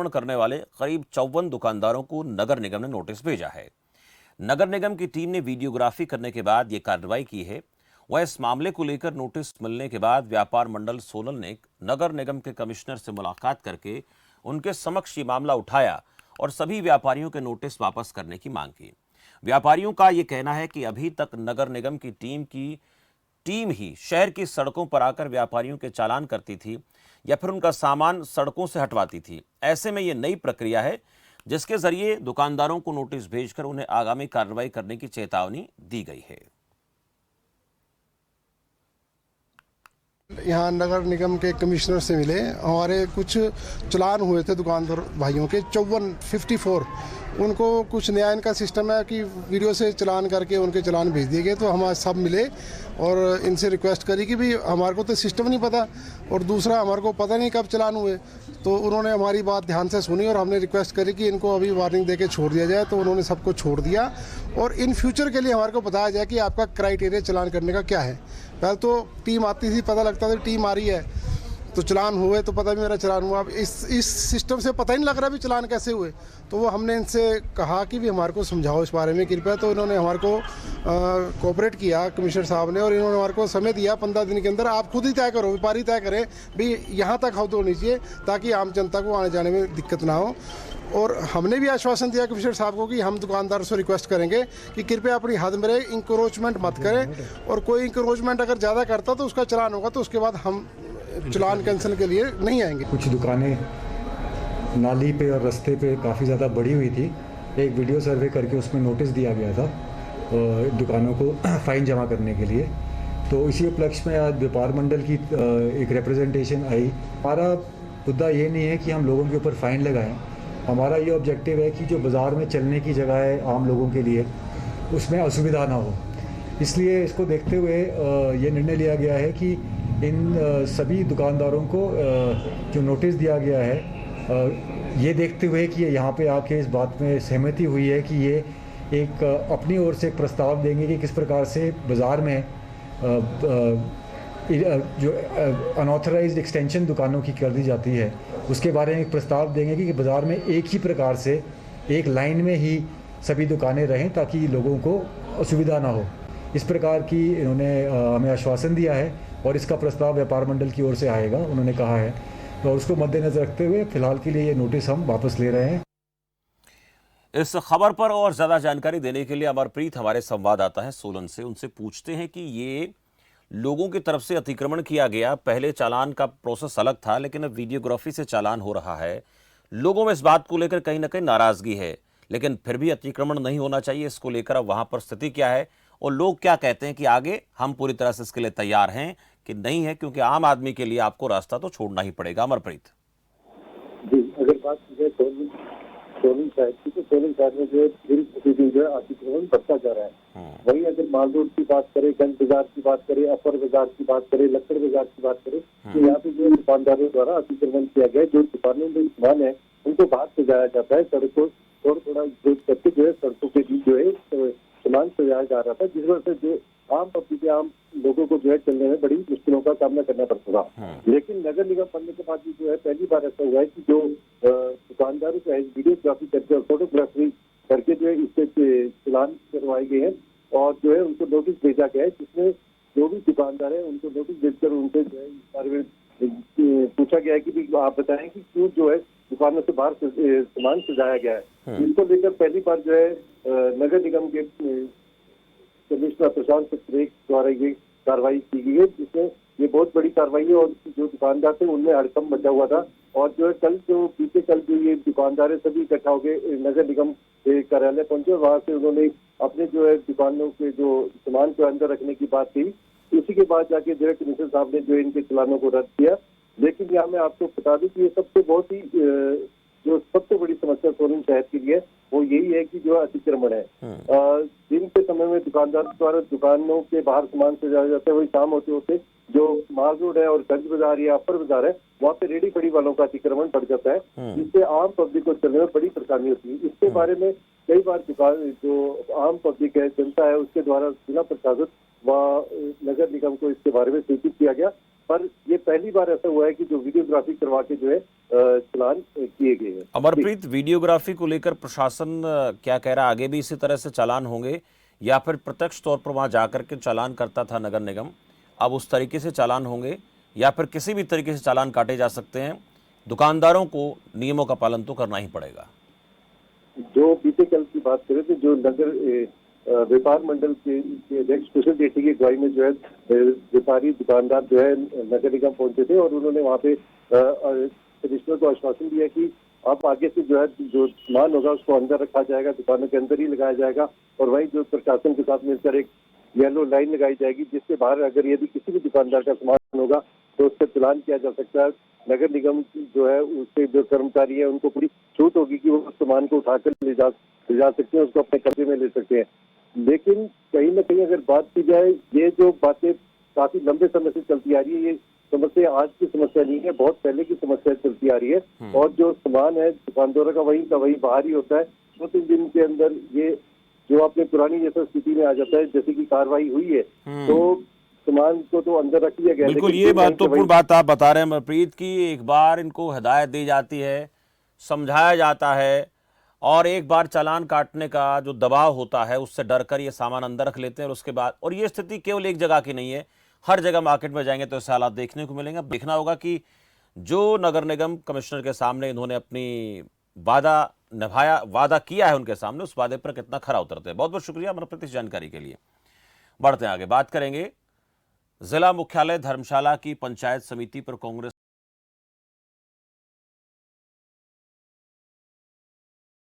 करने वाले करीब 54 दुकानदारों को नगर निगम ने नोटिस भेजा है। नगर निगम की टीम ने वीडियोग्राफी करने के बाद यह कार्रवाई की है। वह इस मामले को लेकर नोटिस मिलने के बाद व्यापार मंडल सोलन ने नगर निगम के कमिश्नर से मुलाकात करके उनके समक्ष ये मामला उठाया और सभी व्यापारियों के नोटिस वापस करने की मांग की। व्यापारियों का यह कहना है कि अभी तक नगर निगम की टीम ही शहर की सड़कों पर आकर व्यापारियों के चालान करती थी या फिर उनका सामान सड़कों से हटवाती थी। ऐसे में यह नई प्रक्रिया है जिसके जरिए दुकानदारों को नोटिस भेजकर उन्हें आगामी कार्रवाई करने की चेतावनी दी गई है। यहाँ नगर निगम के कमिश्नर से मिले, हमारे कुछ चालान हुए थे दुकानदार भाइयों के 54 उनको कुछ न्याय का सिस्टम है कि वीडियो से चालान करके उनके चालान भेज दिए गए। तो हम सब मिले और इनसे रिक्वेस्ट करी कि भाई हमारे को तो सिस्टम नहीं पता और दूसरा हमारे को पता नहीं कब चालान हुए। तो उन्होंने हमारी बात ध्यान से सुनी और हमने रिक्वेस्ट करी कि इनको अभी वार्निंग देके छोड़ दिया जाए। तो उन्होंने सबको छोड़ दिया और इन फ्यूचर के लिए हमारे को बताया जाए कि आपका क्राइटेरिया चालान करने का क्या है। पहले तो टीम आती थी, पता लगता था टीम आ रही है तो चालान हुए तो पता भी मेरा चालान हुआ। अब इस सिस्टम से पता ही नहीं लग रहा भी चालान कैसे हुए। तो वो हमने इनसे कहा कि भी हमारे को समझाओ इस बारे में कृपया। तो इन्होंने हमारे को कोऑपरेट किया कमिश्नर साहब ने और इन्होंने हमारे को समय दिया 15 दिन के अंदर आप खुद ही तय करो, व्यापारी तय करें भी यहाँ तक हद होनी चाहिए ताकि आम जनता को आने जाने में दिक्कत ना हो। और हमने भी आश्वासन दिया कमिश्नर साहब को कि हम दुकानदारों से रिक्वेस्ट करेंगे कि कृपया अपनी हद में रहे, इंक्रोचमेंट मत करें और कोई इंक्रोचमेंट अगर ज़्यादा करता तो उसका चालान होगा। तो उसके बाद हम चालान कैंसिल के लिए नहीं आएंगे। कुछ दुकानें नाली पे और रास्ते पे काफ़ी ज़्यादा बढ़ी हुई थी। एक वीडियो सर्वे करके उसमें नोटिस दिया गया था दुकानों को फ़ाइन जमा करने के लिए। तो इसी उपलक्ष्य में आज व्यापार मंडल की एक रिप्रेजेंटेशन आई। हमारा मुद्दा ये नहीं है कि हम लोगों के ऊपर फ़ाइन लगाएं। हमारा ये ऑब्जेक्टिव है कि जो बाज़ार में चलने की जगह है आम लोगों के लिए उसमें असुविधा ना हो। इसलिए इसको देखते हुए ये निर्णय लिया गया है कि इन सभी दुकानदारों को जो नोटिस दिया गया है ये देखते हुए कि यहाँ पे आके इस बात में सहमति हुई है कि ये एक अपनी ओर से एक प्रस्ताव देंगे कि किस प्रकार से बाज़ार में जो अनऑथराइज्ड एक्सटेंशन दुकानों की कर दी जाती है उसके बारे में एक प्रस्ताव देंगे कि बाज़ार में एक ही प्रकार से एक लाइन में ही सभी दुकानें रहें ताकि लोगों को असुविधा ना हो। इस प्रकार की इन्होंने हमें आश्वासन दिया है और इसका प्रस्ताव व्यापार मंडल की ओर से आएगा उन्होंने कहा है। और उसको मद्देनजर रखते हुए फिलहाल के लिए ये नोटिस हम वापस ले रहे हैं। इस खबर पर और ज्यादा जानकारी देने के लिए अमरप्रीत हमारे संवाददाता है सोलन से, उनसे पूछते हैं कि ये लोगों की तरफ से अतिक्रमण किया गया, पहले चालान का प्रोसेस अलग था लेकिन अब वीडियोग्राफी से चालान हो रहा है। लोगों में इस बात को लेकर कहीं ना कहीं नाराजगी है, लेकिन फिर भी अतिक्रमण नहीं होना चाहिए, इसको लेकर अब वहां पर स्थिति क्या है और लोग क्या कहते हैं कि आगे हम पूरी तरह से इसके लिए तैयार हैं कि नहीं है, क्योंकि आम आदमी के लिए आपको रास्ता तो छोड़ना ही पड़ेगा। अमरप्रीत जी, अगर बात की जाए सोलन शहर की तो सोलन शहर में जो दिन प्रतिदिन जो है अतिक्रमण बढ़ता जा रहा है। वहीं अगर माल रोड की बात करें, गंज बाजार की बात करें, अपर बाजार की बात करें, लक्कड़ बाजार की बात करें तो यहाँ पे जो दुकानदारों द्वारा अतिक्रमण किया गया, जो दुकानों में सामान है उनको बाहर सजाया जाता है। सड़कों थोड़ा करके जो है सड़कों के बीच जो है सामान सजाया जा रहा था, जिस वजह से जो आम पब्लिक आम लोगों को जो है चलने में बड़ी मुश्किलों का सामना करना पड़ता था। लेकिन नगर निगम बनने के बाद जो है पहली बार ऐसा हुआ है कि जो दुकानदारों को वीडियोग्राफी करके और फोटोग्राफी करके जो है इससे चालान करवाए गए हैं और जो है उनको नोटिस भेजा गया है, जिसमें जो भी दुकानदार है उनको नोटिस भेजकर उनसे जो है इस बारे में पूछा गया है कि आप बताएं कि क्यों जो है दुकानों से बाहर सामान सजाया गया है। इसको लेकर पहली बार जो है नगर निगम के कमिश्नर प्रशांत द्वारा ये कार्रवाई की गई है, जिसमें ये बहुत बड़ी कार्रवाई है। और जो दुकानदार थे उनमें हड़कंप मचा हुआ था और जो है कल जो ये दुकानदार सभी इकट्ठा होकर नगर निगम के कार्यालय पहुंचे और वहां से उन्होंने अपने जो है दुकानों के जो सामान को अंदर रखने की बात की। उसी के बाद जाके जो है कमिश्नर साहब ने जो इनके चालानों को रद्द किया। लेकिन यहाँ मैं आपको बता दूं कि ये सबसे बहुत ही जो सबसे बड़ी समस्या सोलन शहर के लिए वो यही है कि जो अतिक्रमण है। दिन के समय में दुकानदारों द्वारा दुकानों के बाहर सामान सजाया जाता है, वही शाम होते होते जो माल रोड है और गंज बाजार या अपर बाजार है वहाँ पे रेडी फड़ी वालों का अतिक्रमण बढ़ जाता है, जिससे आम पब्लिक को चलने में बड़ी परेशानी होती है। इसके बारे में कई बार जो आम पब्लिक है, जनता है, उसके द्वारा जिला प्रशासन व नगर निगम को इसके बारे में सूचित किया गया। पर ये पहली बार ऐसा हुआ है कि जो वीडियोग्राफी करवा के जो है चलान किए गए हैं। अमरप्रीत, वीडियोग्राफी को लेकर प्रशासन क्या कह रहा है? आगे भी इसी तरह से चालान होंगे या फिर प्रत्यक्ष तौर पर वहां जाकर के चालान करता था नगर निगम, अब उस तरीके से चालान होंगे या फिर किसी भी तरीके से चालान काटे जा सकते हैं? दुकानदारों को नियमों का पालन तो करना ही पड़ेगा। जो बीते कल की बात करें तो जो नगर व्यापार मंडल के अध्यक्ष कुशल जेठी की अगुवाई में जो है व्यापारी दुकानदार जो है नगर निगम पहुंचे थे और उन्होंने वहाँ पे कमिश्नर को आश्वासन दिया कि अब आगे से जो है जो सामान होगा उसको अंदर रखा जाएगा, दुकानों के अंदर ही लगाया जाएगा और वहीं जो प्रशासन के साथ मिलकर एक येलो लाइन लगाई जाएगी जिसके बाहर अगर यदि किसी भी दुकानदार का सामान होगा तो उसका चलान किया जा सकता है। नगर निगम जो है उसके जो कर्मचारी है उनको पूरी छूट होगी कि वो उस सामान को उठाकर ले जा सकते हैं, उसको अपने कब्जे में ले सकते हैं। लेकिन कहीं ना कहीं अगर बात की जाए, ये जो बातें काफी लंबे समय से चलती आ रही है, ये समस्या आज की समस्या नहीं है, बहुत पहले की समस्या चलती आ रही है और जो सामान है दुकानदारों का वही बाहर ही होता है। 2-3 दिन के अंदर ये जो अपने पुरानी जैसा स्थिति में आ जाता है, जैसे कि कार्रवाई हुई है तो सामान को तो अंदर रख लिया गया। बिल्कुल, ये महत्वपूर्ण बात आप बता रहे हैं अमरप्रीत की एक बार इनको हिदायत दी जाती है, समझाया जाता है और एक बार चालान काटने का जो दबाव होता है उससे डरकर ये सामान अंदर रख लेते हैं और उसके बाद, और ये स्थिति केवल एक जगह की नहीं है, हर जगह मार्केट में जाएंगे तो ऐसे हालात देखने को मिलेंगे। अब देखना होगा कि जो नगर निगम कमिश्नर के सामने इन्होंने अपनी वादा किया है उनके सामने, उस वादे पर कितना खरा उतरते हैं। बहुत बहुत शुक्रिया अमरप्रीत इस जानकारी के लिए। बढ़ते हैं आगे, बात करेंगे जिला मुख्यालय धर्मशाला की पंचायत समिति पर कांग्रेस